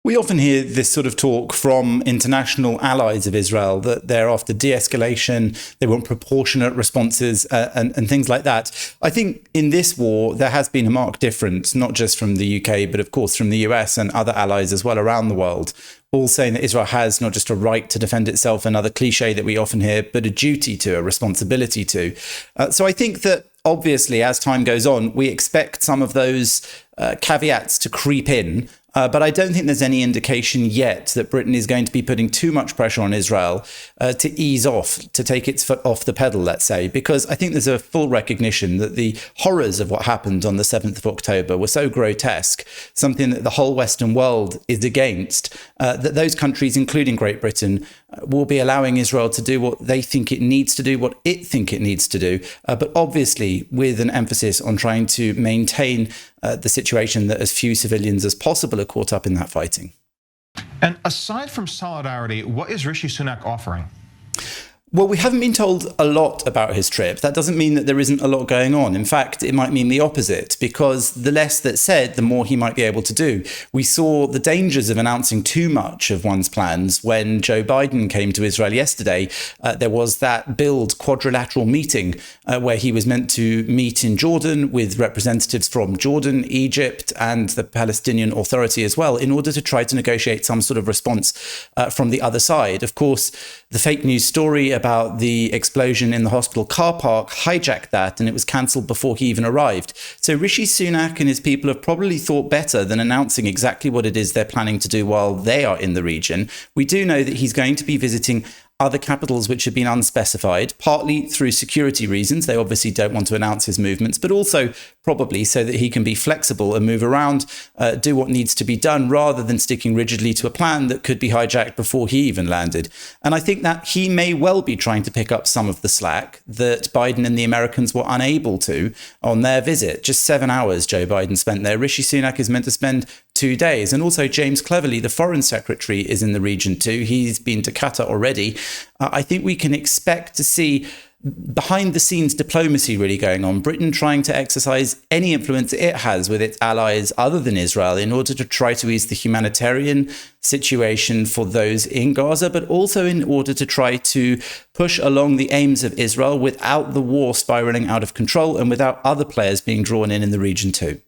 We often hear this sort of talk from international allies of Israel that they're after de-escalation, they want proportionate responses and things like that. I think in this war, there has been a marked difference, not just from the UK, but of course from the US and other allies as well around the world, all saying that Israel has not just a right to defend itself, another cliche that we often hear, but a duty to, a responsibility to. So I think that obviously, as time goes on, we expect some of those caveats to creep in. But I don't think there's any indication yet that Britain is going to be putting too much pressure on Israel to ease off, to take its foot off the pedal, let's say, because I think there's a full recognition that the horrors of what happened on the 7th of October were so grotesque, something that the whole Western world is against, that those countries, including Great Britain, will be allowing Israel to do what they think it needs to do, what it think it needs to do, but obviously with an emphasis on trying to maintain the situation that as few civilians as possible are caught up in that fighting. And aside from solidarity, what is Rishi Sunak offering? Well, we haven't been told a lot about his trip. That doesn't mean that there isn't a lot going on. In fact, it might mean the opposite, because the less that's said, the more he might be able to do. We saw the dangers of announcing too much of one's plans when Joe Biden came to Israel yesterday. There was that Build quadrilateral meeting where he was meant to meet in Jordan with representatives from Jordan, Egypt, and the Palestinian Authority as well, in order to try to negotiate some sort of response from the other side. Of course, the fake news story about the explosion in the hospital car park hijacked that, and it was cancelled before he even arrived. So Rishi Sunak and his people have probably thought better than announcing exactly what it is they're planning to do while they are in the region. We do know that he's going to be visiting other capitals which have been unspecified, partly through security reasons. They obviously don't want to announce his movements, but also probably so that he can be flexible and move around, do what needs to be done, rather than sticking rigidly to a plan that could be hijacked before he even landed. And I think that he may well be trying to pick up some of the slack that Biden and the Americans were unable to on their visit. Just 7 hours Joe Biden spent there. Rishi Sunak is meant to spend 2 days. And also James Cleverly, the foreign secretary, is in the region too. He's been to Qatar already. I think we can expect to see behind the scenes diplomacy really going on, Britain trying to exercise any influence it has with its allies other than Israel in order to try to ease the humanitarian situation for those in Gaza, but also in order to try to push along the aims of Israel without the war spiraling out of control and without other players being drawn in the region too.